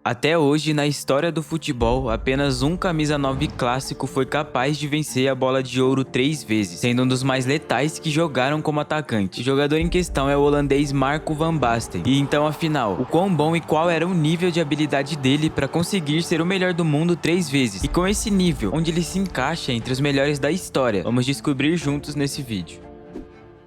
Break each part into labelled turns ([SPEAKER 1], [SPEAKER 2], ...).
[SPEAKER 1] Até hoje, na história do futebol, apenas um camisa 9 clássico foi capaz de vencer a bola de ouro 3 vezes, sendo um dos mais letais que jogaram como atacante. O jogador em questão é o holandês Marco van Basten. E então, afinal, o quão bom e qual era o nível de habilidade dele para conseguir ser o melhor do mundo 3 vezes? E com esse nível, onde ele se encaixa entre os melhores da história? Vamos descobrir juntos nesse vídeo.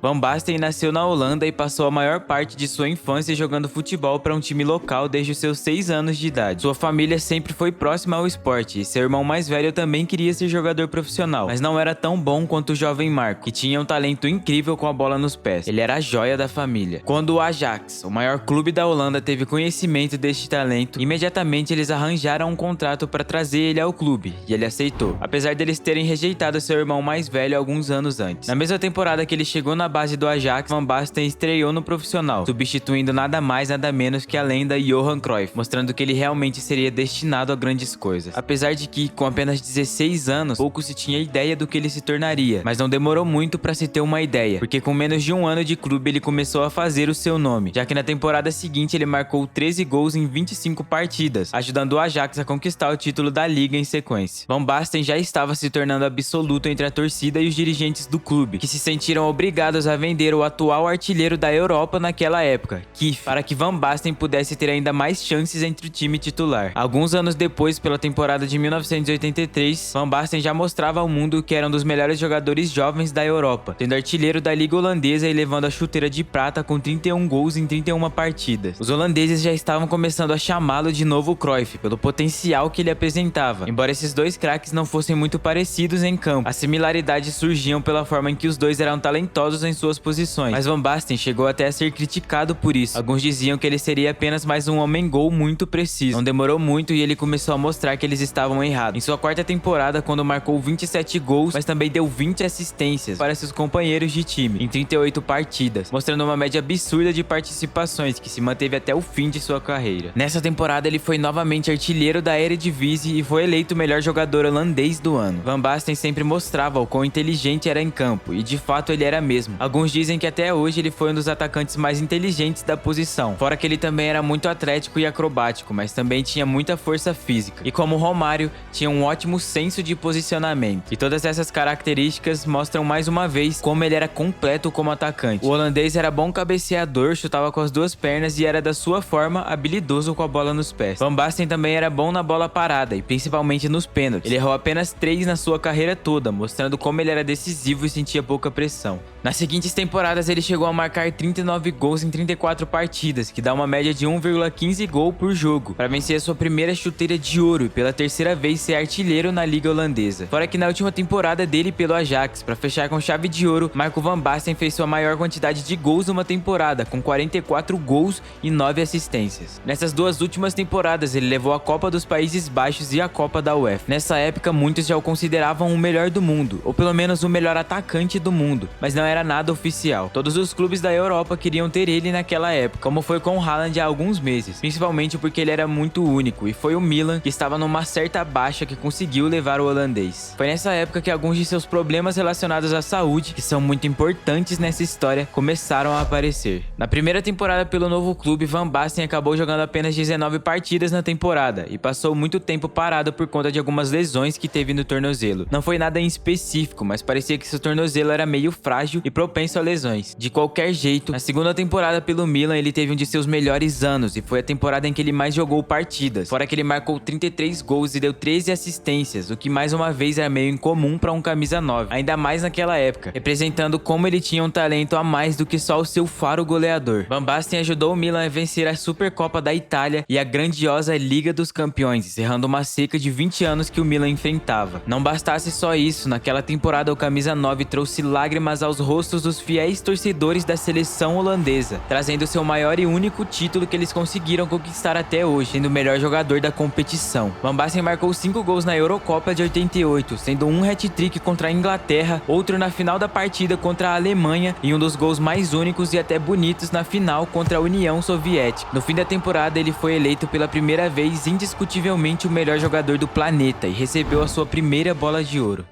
[SPEAKER 1] Van Basten nasceu na Holanda e passou a maior parte de sua infância jogando futebol para um time local desde os seus 6 anos de idade. Sua família sempre foi próxima ao esporte e seu irmão mais velho também queria ser jogador profissional, mas não era tão bom quanto o jovem Marco, que tinha um talento incrível com a bola nos pés. Ele era a joia da família. Quando o Ajax, o maior clube da Holanda, teve conhecimento deste talento, imediatamente eles arranjaram um contrato para trazer ele ao clube, e ele aceitou, apesar deles terem rejeitado seu irmão mais velho alguns anos antes. Na mesma temporada que ele chegou na base do Ajax, Van Basten estreou no profissional, substituindo nada mais nada menos que a lenda Johan Cruyff, mostrando que ele realmente seria destinado a grandes coisas. Apesar de que, com apenas 16 anos, pouco se tinha ideia do que ele se tornaria, mas não demorou muito para se ter uma ideia, porque com menos de um ano de clube ele começou a fazer o seu nome, já que na temporada seguinte ele marcou 13 gols em 25 partidas, ajudando o Ajax a conquistar o título da liga em sequência. Van Basten já estava se tornando absoluto entre a torcida e os dirigentes do clube, que se sentiram obrigados a vender o atual artilheiro da Europa naquela época, Kief, para que Van Basten pudesse ter ainda mais chances entre o time titular. Alguns anos depois, pela temporada de 1983, Van Basten já mostrava ao mundo que era um dos melhores jogadores jovens da Europa, sendo artilheiro da liga holandesa e levando a chuteira de prata com 31 gols em 31 partidas. Os holandeses já estavam começando a chamá-lo de novo Cruyff, pelo potencial que ele apresentava. Embora esses dois craques não fossem muito parecidos em campo, as similaridades surgiam pela forma em que os dois eram talentosos em suas posições, mas Van Basten chegou até a ser criticado por isso. Alguns diziam que ele seria apenas mais um homem-gol muito preciso. Não demorou muito e ele começou a mostrar que eles estavam errados. Em sua quarta temporada, quando marcou 27 gols, mas também deu 20 assistências para seus companheiros de time, em 38 partidas, mostrando uma média absurda de participações que se manteve até o fim de sua carreira. Nessa temporada, ele foi novamente artilheiro da Eredivisie e foi eleito o melhor jogador holandês do ano. Van Basten sempre mostrava o quão inteligente era em campo, e de fato ele era mesmo. Alguns dizem que até hoje ele foi um dos atacantes mais inteligentes da posição, fora que ele também era muito atlético e acrobático, mas também tinha muita força física, e como Romário, tinha um ótimo senso de posicionamento. E todas essas características mostram mais uma vez como ele era completo como atacante. O holandês era bom cabeceador, chutava com as duas pernas e era da sua forma habilidoso com a bola nos pés. Van Basten também era bom na bola parada e principalmente nos pênaltis. Ele errou apenas 3 na sua carreira toda, mostrando como ele era decisivo e sentia pouca pressão. Nas seguintes temporadas ele chegou a marcar 39 gols em 34 partidas, que dá uma média de 1,15 gol por jogo, para vencer a sua primeira chuteira de ouro e pela terceira vez ser artilheiro na liga holandesa. Fora que na última temporada dele pelo Ajax, para fechar com chave de ouro, Marco van Basten fez sua maior quantidade de gols numa temporada, com 44 gols e 9 assistências. Nessas duas últimas temporadas ele levou a Copa dos Países Baixos e a Copa da UEFA. Nessa época muitos já o consideravam o melhor do mundo, ou pelo menos o melhor atacante do mundo, mas não era nada oficial. Todos os clubes da Europa queriam ter ele naquela época, como foi com o Haaland há alguns meses, principalmente porque ele era muito único, e foi o Milan que estava numa certa baixa que conseguiu levar o holandês. Foi nessa época que alguns de seus problemas relacionados à saúde, que são muito importantes nessa história, começaram a aparecer. Na primeira temporada pelo novo clube, Van Basten acabou jogando apenas 19 partidas na temporada, e passou muito tempo parado por conta de algumas lesões que teve no tornozelo. Não foi nada em específico, mas parecia que seu tornozelo era meio frágil e propenso a lesões. De qualquer jeito, na segunda temporada pelo Milan ele teve um de seus melhores anos e foi a temporada em que ele mais jogou partidas, fora que ele marcou 33 gols e deu 13 assistências, o que mais uma vez era meio incomum para um camisa 9, ainda mais naquela época, representando como ele tinha um talento a mais do que só o seu faro goleador. Van Basten ajudou o Milan a vencer a Supercopa da Itália e a grandiosa Liga dos Campeões, encerrando uma seca de 20 anos que o Milan enfrentava. Não bastasse só isso, naquela temporada o camisa 9 trouxe lágrimas aos rostos dos fiéis torcedores da seleção holandesa, trazendo seu maior e único título que eles conseguiram conquistar até hoje, sendo o melhor jogador da competição. Van Basten marcou 5 gols na Eurocopa de 88, sendo um hat-trick contra a Inglaterra, outro na final da partida contra a Alemanha e um dos gols mais únicos e até bonitos na final contra a União Soviética. No fim da temporada ele foi eleito pela primeira vez indiscutivelmente o melhor jogador do planeta e recebeu a sua primeira bola de ouro.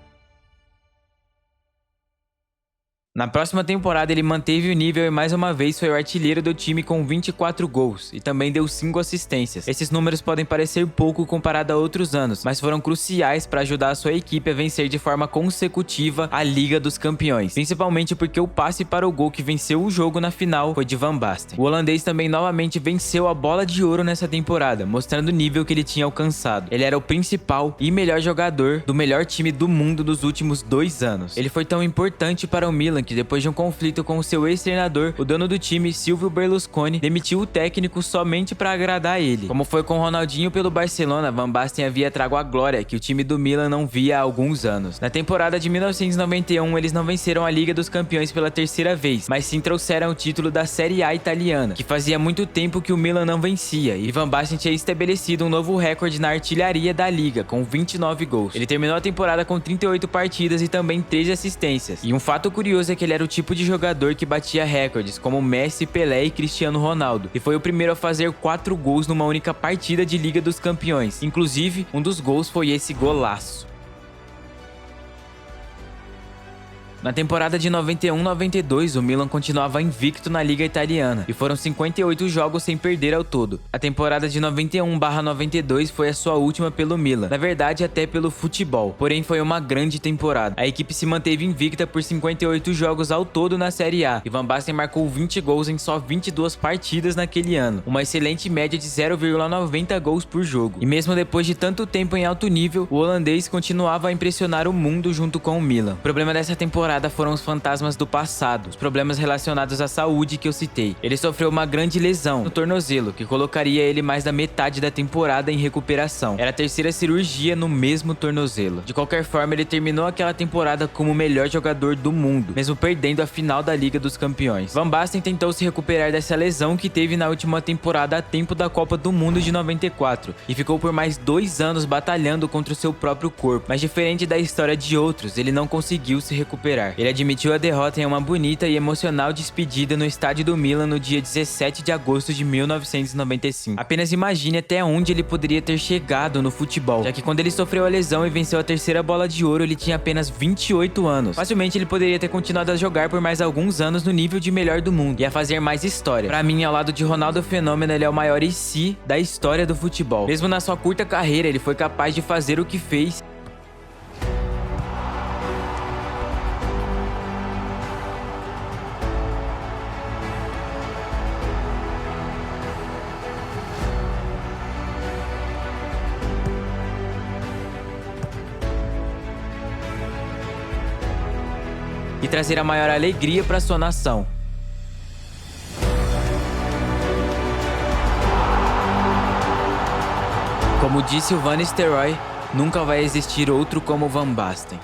[SPEAKER 1] Na próxima temporada ele manteve o nível e mais uma vez foi o artilheiro do time com 24 gols e também deu 5 assistências. Esses números podem parecer pouco comparado a outros anos, mas foram cruciais para ajudar a sua equipe a vencer de forma consecutiva a Liga dos Campeões, principalmente porque o passe para o gol que venceu o jogo na final foi de Van Basten. O holandês também novamente venceu a Bola de Ouro nessa temporada, mostrando o nível que ele tinha alcançado. Ele era o principal e melhor jogador do melhor time do mundo dos últimos 2 anos. Ele foi tão importante para o Milan que depois de um conflito com o seu ex-treinador, o dono do time, Silvio Berlusconi, demitiu o técnico somente para agradar ele. Como foi com Ronaldinho pelo Barcelona, Van Basten havia trago a glória que o time do Milan não via há alguns anos. Na temporada de 1991, eles não venceram a Liga dos Campeões pela terceira vez, mas sim trouxeram o título da Série A italiana, que fazia muito tempo que o Milan não vencia, e Van Basten tinha estabelecido um novo recorde na artilharia da liga, com 29 gols. Ele terminou a temporada com 38 partidas e também 13 assistências. E um fato curioso é que ele era o tipo de jogador que batia recordes, como Messi, Pelé e Cristiano Ronaldo, e foi o primeiro a fazer 4 gols numa única partida de Liga dos Campeões. Inclusive, um dos gols foi esse golaço. Na temporada de 91-92, o Milan continuava invicto na Liga Italiana, e foram 58 jogos sem perder ao todo. A temporada de 91/92 foi a sua última pelo Milan, na verdade até pelo futebol, porém foi uma grande temporada. A equipe se manteve invicta por 58 jogos ao todo na Série A, e Van Basten marcou 20 gols em só 22 partidas naquele ano, uma excelente média de 0,90 gols por jogo. E mesmo depois de tanto tempo em alto nível, o holandês continuava a impressionar o mundo junto com o Milan. O problema dessa temporada foram os fantasmas do passado, os problemas relacionados à saúde que eu citei. Ele sofreu uma grande lesão no tornozelo, que colocaria ele mais da metade da temporada em recuperação. Era a terceira cirurgia no mesmo tornozelo. De qualquer forma, ele terminou aquela temporada como o melhor jogador do mundo, mesmo perdendo a final da Liga dos Campeões. Van Basten tentou se recuperar dessa lesão que teve na última temporada a tempo da Copa do Mundo de 94, e ficou por mais 2 anos batalhando contra o seu próprio corpo, mas diferente da história de outros, ele não conseguiu se recuperar. Ele admitiu a derrota em uma bonita e emocional despedida no estádio do Milan no dia 17 de agosto de 1995. Apenas imagine até onde ele poderia ter chegado no futebol, já que quando ele sofreu a lesão e venceu a terceira Bola de Ouro, ele tinha apenas 28 anos. Facilmente ele poderia ter continuado a jogar por mais alguns anos no nível de melhor do mundo e a fazer mais história. Pra mim, ao lado de Ronaldo Fenômeno, ele é o maior IC da história do futebol. Mesmo na sua curta carreira, ele foi capaz de fazer o que fez. E trazer a maior alegria para sua nação. Como disse o Van Nistelrooy, nunca vai existir outro como Van Basten.